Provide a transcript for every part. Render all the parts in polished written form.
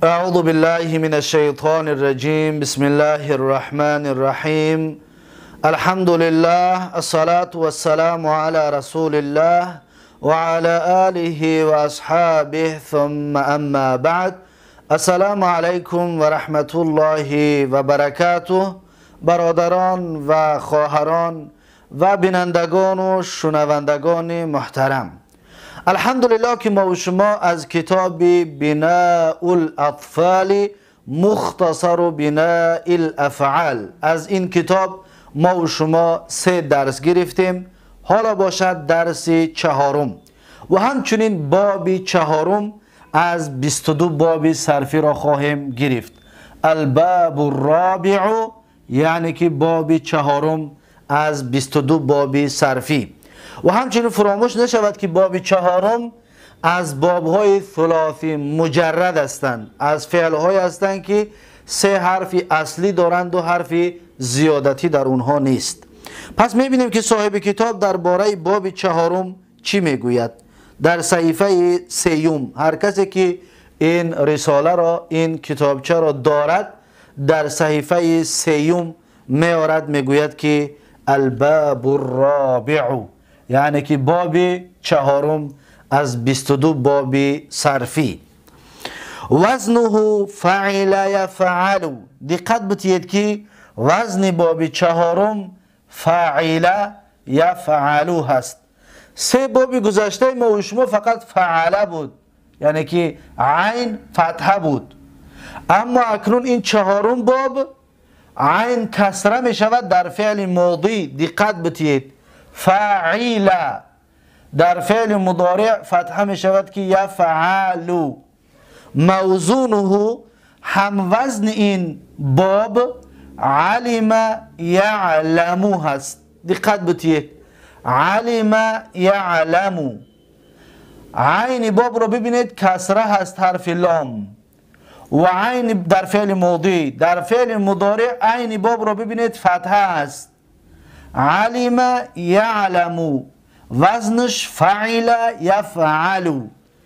أعوذ بالله من الشيطان الرجيم بسم الله الرحمن الرحيم الحمد لله الصلاة والسلام على رسول الله وعلى آله وأصحابه ثم أما بعد السلام عليكم ورحمة الله وبركاته برادران و خواهران و بینندگان و شنوندگان محترم، الحمدلله که ما و شما از کتاب بناء الاطفال مختصر بناء الافعال، از این کتاب ما و شما 3 درس گرفتیم. حالا باشد درس 4 و همچنین باب 4 از 22 باب صرفی را خواهیم گرفت. الباب الرابع یعنی که باب 4 از 22 باب صرفی. و همچنین فراموش نشود که باب 4 از بابهای ثلاثی مجرد هستند، از فعلهای هستند که 3 حرف اصلی دارند و حرف زیادتی در اونها نیست. پس میبینیم که صاحب کتاب درباره باب 4 چی میگوید. در صحیفه 3 هر کسی که این رساله را، این کتابچه را دارد، در صحیفه 3 میارد میگوید که الباب الرابع، یعنی که باب 4 از 22 باب صرفی. وزنه فعل یفعل. دقت بتید که وزن باب 4 فعل یفعل هست. 3 باب گذشته ما و شما فقط فعل بود، یعنی که عین فتحه بود، اما اکنون این 4 باب عین کسره می شود در فعل ماضی. دقت بتید فعیل. در فعل مضارع فتحه می شود که یفعل. موزونه هم وزن این باب علم یعلم هست. دقت بتید علم یعلم. عین باب رو ببینید کسره هست، حرف لام، و عین در فعل ماضی. در فعل مضارع عین باب رو ببینید فتحه است. علم یعلم، وزنش فعل یفعل.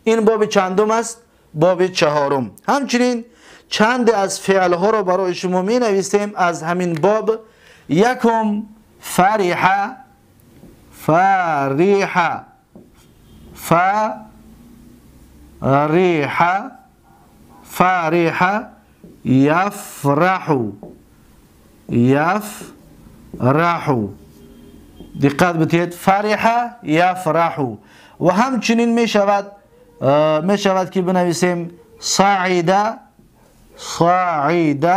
این باب چندم است؟ باب 4. همچنین چند از فعل ها رو برای شما می نویسیم از همین باب. یکم فرح، فریح، فریح، فریح، یفرح، یفرح. دقت بتید فریح یفرح. و همچنین می شود که بنویسیم صعید، صعید،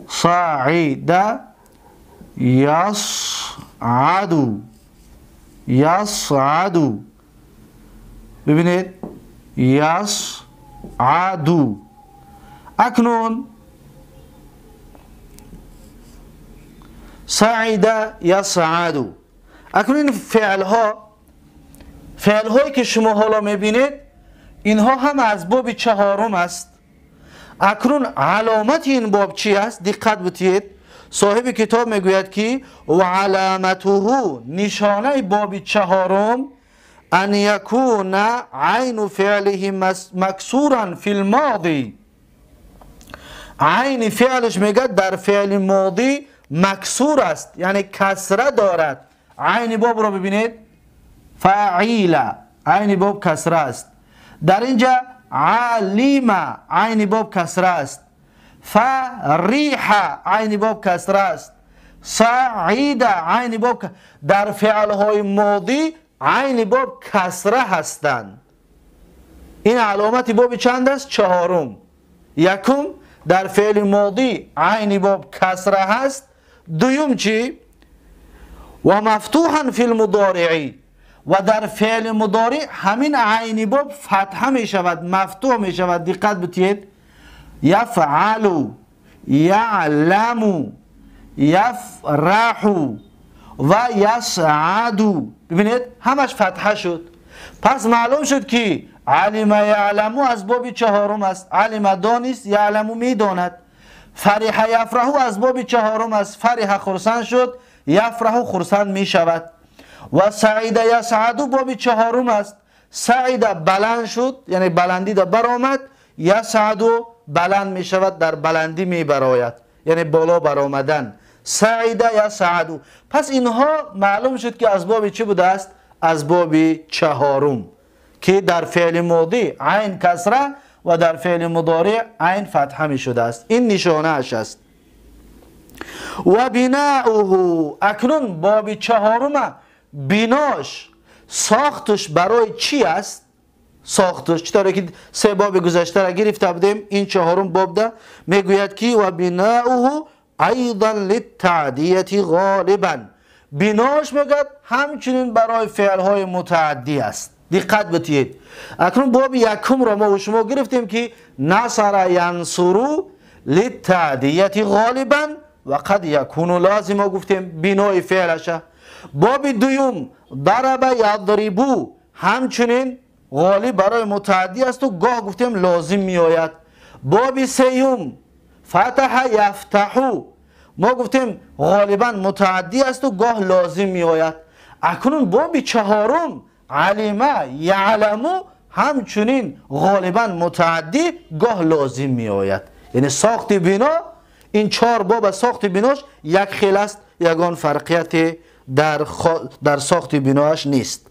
صعید، یصعد، یصعد. ببینید یصعد. اکنون صعد یصعد. اکنون این فعلهایی که شما حالا میبینید اینها هم از باب 4 است. اکنون علامت این باب چی است؟ دقت بتید صاحب کتاب میگوید که و علامته، نشانه باب 4 ان یکون عین فعله مکسورا فی الماضی. عین فعلش میگه در فعل ماضی مکسور است، یعنی کسره دارد. عین باب رو ببینید فعیل، عین باب کسره است. در اینجا علیم، عین باب کسره است. فریح، عین باب کسره است. صعید، عین باب. در فعلهای ماضی عین باب کسره هستند. این علامت باب چند است؟ 4. یکم در فعل ماضی عین باب کسره هست. دوم چی؟ و مفتوحا فی المضارع. و در فعل مضارع همین عین باب فتحه می شود، مفتوح می شود. دقت بتید یفعل، یعلم، یفرح و یسعد. ببینید همش فتحه شد. پس معلوم شد که علم یعلم از باب 4 است. علم دانست، یعلم می داند. فریح یفرح از باب 4 است. فریح خرسند شد، یفرح خرسند می شود. و سعید یسعد باب 4 است. سعید بلند شد، یعنی بلندی در برآمد. یسعدو بلند می شود، در بلندی می براید، یعنی بالا برآمدن. سعیده یسعدو. پس اینها معلوم شد که از باب چی بوده است؟ از باب چهارم که در فعل ماضی عین کسره و در فعل مضارع عین فتحه می شده است. این نشانه اش است. و بناؤه، اکنون باب چهارم بناش، ساختش برای چی است؟ ساختش چطوره که سه باب گذشته را گرفته بودیم، این چهارم باب ده میگوید که و بناؤه ایضا للتعدیه غالبا، بناش میگد همچنین برای فعل های متعدی است. دقت بتید. اکنون باب یکم را ما و شما گرفتیم که نصر ینصرو للتعدیه غالبا و قد یکون لازم، گفتیم بنای فعلشه. باب دوم ضرب یضربو، همچنین غالب برای متعدی است و گاه گفتیم لازم می آید. باب سیوم فتح یفتحو، ما گفتیم غالبا متعدی است و گاه لازم می آید. اکنون باب چهارم علم یعلمو، همچنین غالبا متعدی گاه لازم می آید. یعنی ساخت بنا، این چهار باب ساخت بناش یک خیل است، یگان فرقیت در ساخت بناش نیست.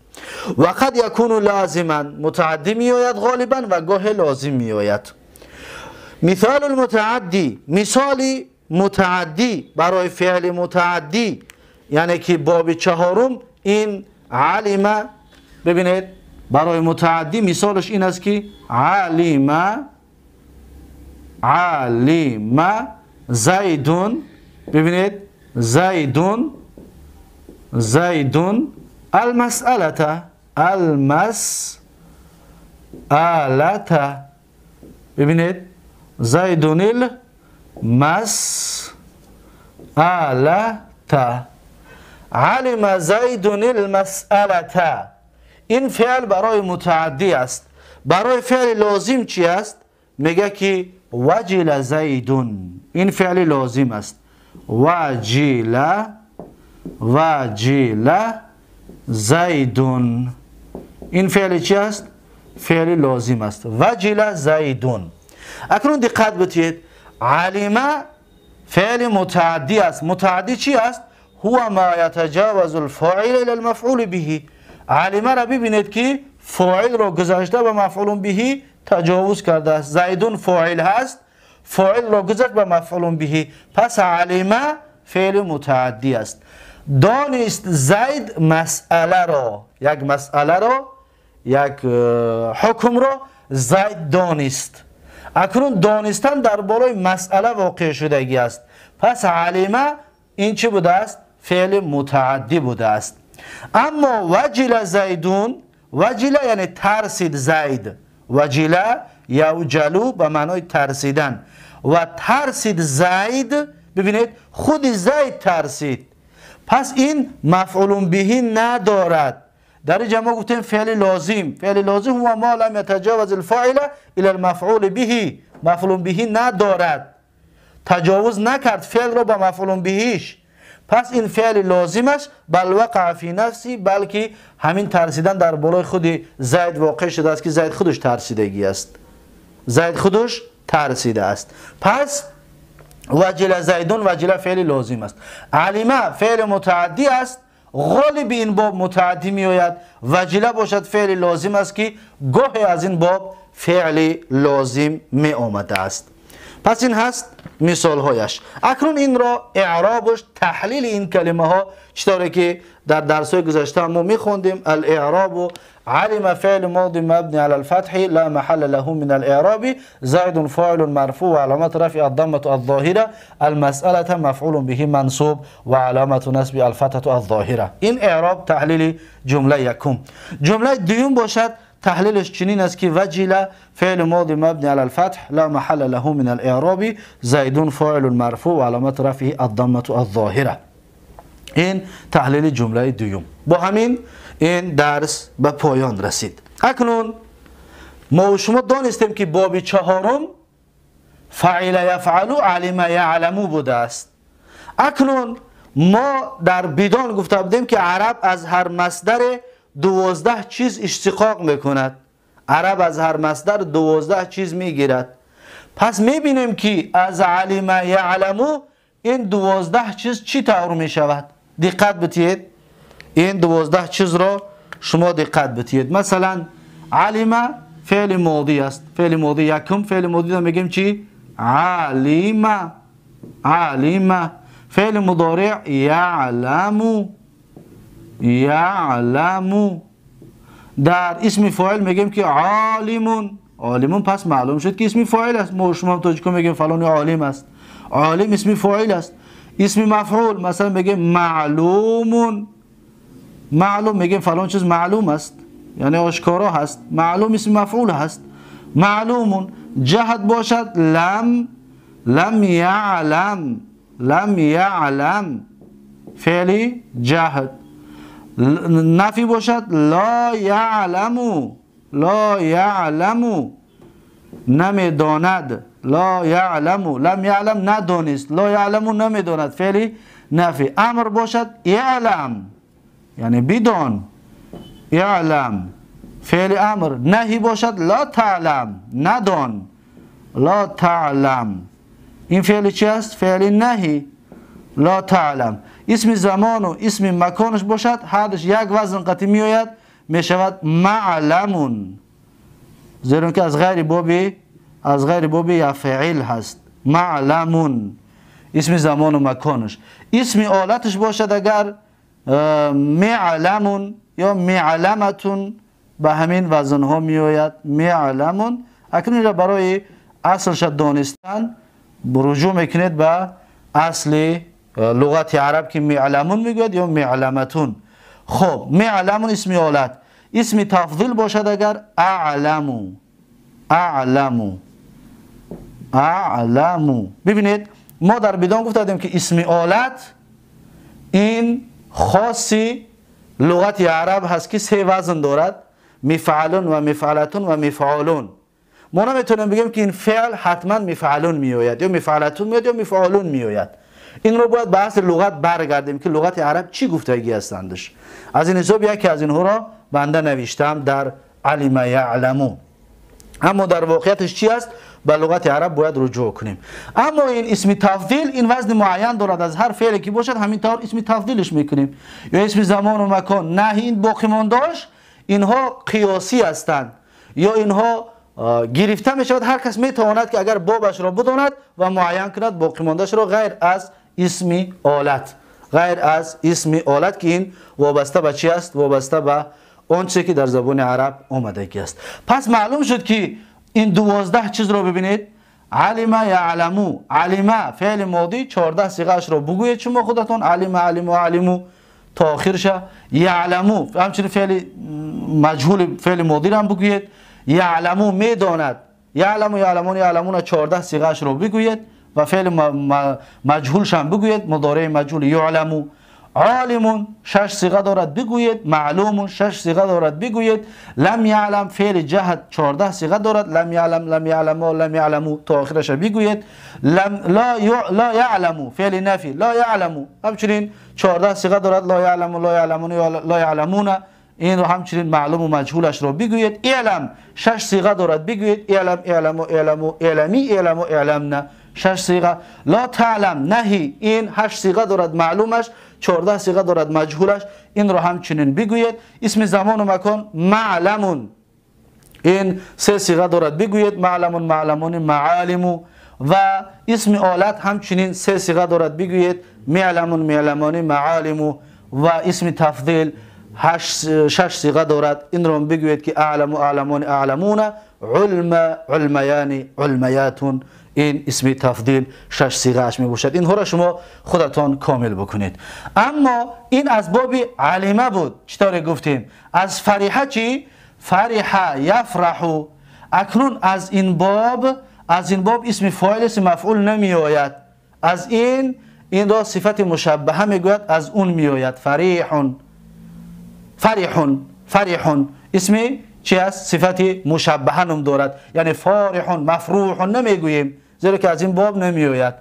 و قد یکون لازما، متعدی می آید غالبا و گاه لازم می آید. مثال المتعدی، مثال متعدی برای فعل متعدی، یعنی که باب چهارم این علم، ببینید برای متعدی مثالش این است که علم زیدون، ببینید زیدون المسألة ببینید زیدون المسألة، علم زیدون المسألة. این فعل برای متعدی است. برای فعل لازم چی است؟ میگه که وجل زیدون، این فعل لازم است. وجل زیدون، این فعل چی است؟ فعل لازم است. وجل زیدون. اکنون دقت بتید، علم فعل متعدی است. متعدی چی است؟ هو ما یتجاوز الفاعل الى المفعول به. علم را ببینید که فاعل را گذاشته به مفعول به تجاوز کرده است. زیدون فاعل هست، فاعل را گذاشت به مفعول به، پس علم فعل متعدی است. دانست زید مسئله را، یک مسئله را، یک حکم را زید دانست. اکنون دانستن در بالای مسئله واقع شدگی است، پس علم این چی بوده است؟ فعل متعدی بوده است. اما وجل زیدون، وجل یعنی ترسید زید، وجل یوجلو به معنای ترسیدن، و ترسید زید، ببینید خود زید ترسید، پس این مفعول به ندارد. در اینجا ما گفتیم فعل لازم، فعل لازم هو ما لم یتجاوز الفاعل الى المفعول به، مفعول به ندارد، تجاوز نکرد فعل را به مفعول بهش، پس این فعل لازمش بل وقع فی نفسی، بلکه همین ترسیدن در بالای خود زید واقع شده است که زید خودش ترسیدگی است، زید خودش ترسیده است. پس وجل زیدون، وجل فعل لازم است. علم فعل متعدی است، غالب این باب متعدی می آید. وجله باشد فعل لازم است که گاهی از این باب فعل لازم می آمده است. پس این هست مثال هایش. اکنون این را اعرابش، تحلیل این کلمه ها چطوره که در درس های گذشته ما می خوندیم. الاعراب علم فعل ماضی مبنی على الفتح لا محل له من الاعراب، زید فاعل مرفوع و علامت رفع الضمه الظاهره، المسأله مفعول به منصوب و علامت نصب الفتحه الظاهره. این اعراب تحلیل جمله یکم. جمله دوم باشد تحلیلش چنین است که وجل فعل ماضی مبنی على الفتح لا محل له من الاعراب، زید فاعل مرفوع و علامت رفع الضمه الظاهره. این تحلیل جمله دوم. با همین این درس به پایان رسید. اکنون ما و شما دانستیم که باب چهارم فعل یفعل علم یعلم بوده است. اکنون ما در بدان گفته بودیم که عرب از هر مصدر 12 چیز اشتقاق میکند. عرب از هر مصدر 12 چیز میگیرد. پس میبینیم که از علم یعلمو این 12 چیز چی طور میشود؟ دقت بتید، این 12 چیز را شما دقت بتید. مثلا علم فعل ماضی است، فعل ماضی یکم فعل ماضی را میگیم چی؟ علم. علم. فعل مضارع یعلم. یعلم. در اسم فاعل میگیم که عالمون. عالمون پس معلوم شد که اسم فاعل است. ما شما توجه کنید میگیم فلان عالم است. عالم اسم فاعل است. اسم مفعول مثلا میگیم معلومون. معلوم میگیم فلان چیز معلوم است، یعنی آشکارا هست. معلوم اسم مفعول هست. معلومون. جهت باشد لم یعلم. لم یعلم فعل جهت. نفی باشد لا یعلمو. لا یعلمو نمیداند. لا یعلمو. لم یعلم ندانست. لا یعلمو نمیداند فعل نفی. امر باشد یعلم یعنی بدان. یعلم فعل امر. نهی باشد لا تعلم ندان. لا تعلم این فعل چی است؟ فعل نهی. لا تعلم. اسم زمان و اسم مکانش باشد هرش یک وزن قطعی می آید، می شود معلمون، زیرا که از غیر باب یفعل هست. معلمون اسم زمان و مکانش. اسم آلتش باشد اگر معلمون یا معلمتون به همین وزن ها می آید. معلمون. اکنون را برای اصلش دانستن رجوع میکنید به اصل لغت عرب که معلمون میگوید یا معلمتون. خب معلمون اسم آلت. اسم تفضیل باشد اگر اعلمو. اعلمو. اعلمو. ببینید ما در بدان گفتیم که اسم آلت این خاصی لغت عرب هست که 3 وزن دارد، مفعلون و مفعلتون و مفعولون. ما نمیتونیم بگیم که این فعل حتما مفعلون میآید یا مفعلتون میآید یا مفعولون میآید. این رو باید به اصل لغت برگردیم که لغت عرب چی گفتگی هستندش. از این حساب یکی از اینها را بنده نوشتم در علم یعلمو. اما در واقعیتش چی است؟ به لغت عرب باید رجوع کنیم. اما این اسم تفضیل این وزن معین دارد، از هر فعلی که باشد همینطور اسم تفضیلش میکنیم. یا اسم زمان و مکان. نه این باقی مانده‌اش اینها قیاسی هستند یا اینها گرفته می شود. هر کس می تواند که اگر بابش را بداند و معین کند باقی مانده‌اش را غیر از اسم آلت. غیر از اسم آلت که این وابسته به چی است؟ وابسته به آنچه که در زبان عرب آمدگی است. پس معلوم شد که این 12 چیز را ببینید. علم یعلمو. علم فعل ماضی 14 صیغه اش را بگویید شما خودتون. علم علم و علمو تا آخرش. یعلمو همچنین فعل مجهول فعل ماضی را هم بگویید. یعلمو میداند. یعلمو یعلمون یعلمون 14 صیغه اش را بگویید و فعل مجهولش هم بگویید. مضارع مجهول یعلمو. عالمون 6 صیغه دارد بگویید. معلومون 6 صیغه دارد بگویید. لم یعلم فعل جهت 14 صیغه دارد. لم یعلم لم یعلمو لم یعلمو تا آخرش بگویید. لا یعلمو فعل نفی. لا یعلمو همچنین 14 صیغه دارد. لا یعلمو لا یعلمون لا یعلمون این رو همچنین معلوم و مجهولش رو بگویید. اعلم 6 صیغه دارد بگویید. اعلم اعلمو اعلمو اعلمی اعلمو اعلمنا 6 صیغه. لا تعلم نهی این 8 صیغه دارد معلومش. 14 صیغه دارد مجهولش. این رو همچنین بگویید. اسم زمان و مکان معلمون این 3 صیغه دارد بگویید. معلمون معلمون معالمو. و اسم آلت همچنین 3 صیغه دارد بگویید. معلمون معلمون معالمو. و اسم تفضیل 6 صیغه دارد. این رو بگویید که اعلم اعلمون اعلمون علم علمیان علمیاتون. این اسم تفضیل 6 صیغه اش می باشد. اینها را شما خودتان کامل بکنید. اما این از باب علمه بود. چطور گفتیم؟ از فرحه چی؟ فرحه یفرحو. اکنون از این باب اسم فاعل اسم مفعول نمی آید. از این را صفت مشبهه می گوید. از اون می آید. فریحون. فرحون. فرحون اسم چی است؟ صفت مشبهه نام دارد. یعنی فارحون مفروحون نمیگوییم زیرا که از این باب نمی آید.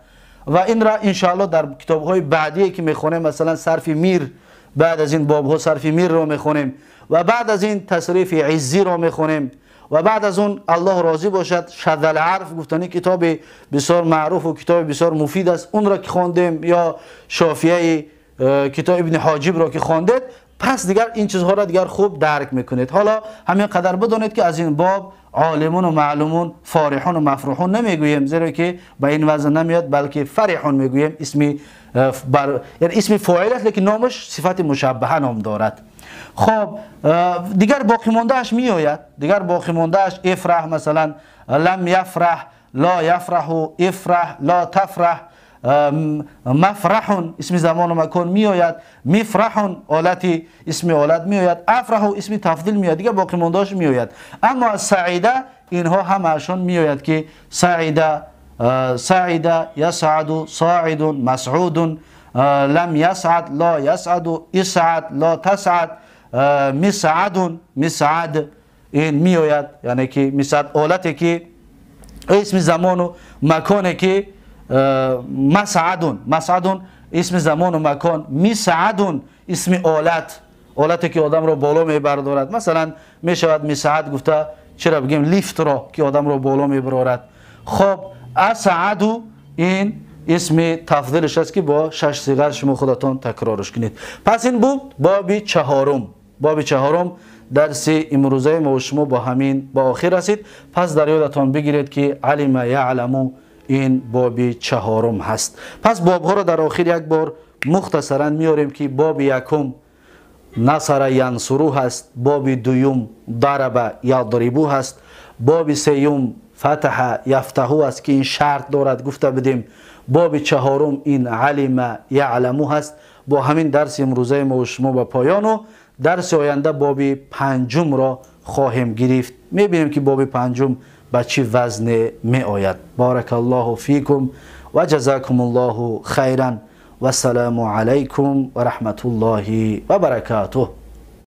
و این را انشاءالله در کتاب های بعدی که میخونیم مثلا صرف میر، بعد از این باب ها صرف میر رو میخونیم و بعد از این تصریف عزی رو میخونیم و بعد از اون الله راضی باشد شذ العرف گفتنی کتاب بسیار معروف و کتاب بسیار مفید است، اون را که خواندیم یا شافیه کتاب ابن حاجب را که خواندید، پس دیگر این چیزها را دیگر خوب درک میکنید. حالا همین قدر بدانید که از این باب عالمون و معلومون فارحون و مفروحون نمیگوییم، زیرا که به این وزن نمیاد، بلکه فرحون میگوییم. یعنی اسم فاعل است لیکن نامش صفت مشبهه نام دارد. خب دیگر باقی مانده اش میآید، دیگر باقی مانده اش افرح، مثلا لم یفرح، لا یفرح، افرح، لا تفرح، مفرحون اسم زمان و مکان میآید، مفرحون آلتی اسم آلت میآید، افرح اسم تفضیل میآید، دیگه باقی ماندهاش میآید. اما سعیده اینها همشون میآید که سعیده، سعیده، یسعد، صاعد، مسعود، لم یسعد، لا یسعد، اسعد، لا تسعد، مسعد، مسعد، این میآید. یعنی که مسعد آلتی که اسم زمان و مکانی که مسعدون، مسعدون اسم زمان و مکان، مسعدون اسم آلت، آلتی که آدم را بالا میبردارد. مثلا میشود مسعد گفته، چرا بگیم لیفت را که آدم را بالا میبرارد. خب اسعدو این اسم تفضیلش است که با 6 صیغه شما خودتان تکرارش کنید. پس این بود باب چهارم. باب چهارم درس امروزه ما و شما با همین با آخر رسید. پس در یادتان بگیرید که علم یعلم این باب چهارم هست. پس باب ها را در آخر یک بار مختصرا میاریم که باب یکم نصر ینصرو هست، باب دوم ضرب یضربو هست، باب سیوم فتح یفتحو است که این شرط دارد گفته بدیم، باب چهارم این علم یعلمو هست. با همین درس امروزه ما و شما به پایان و درس آینده باب پنجم را خواهیم گرفت. میبینیم که باب پنجم به چه وزن می آید. بارک الله فیکم و جزاکم الله خیرا و السلام علیکم و رحمت الله و برکاته.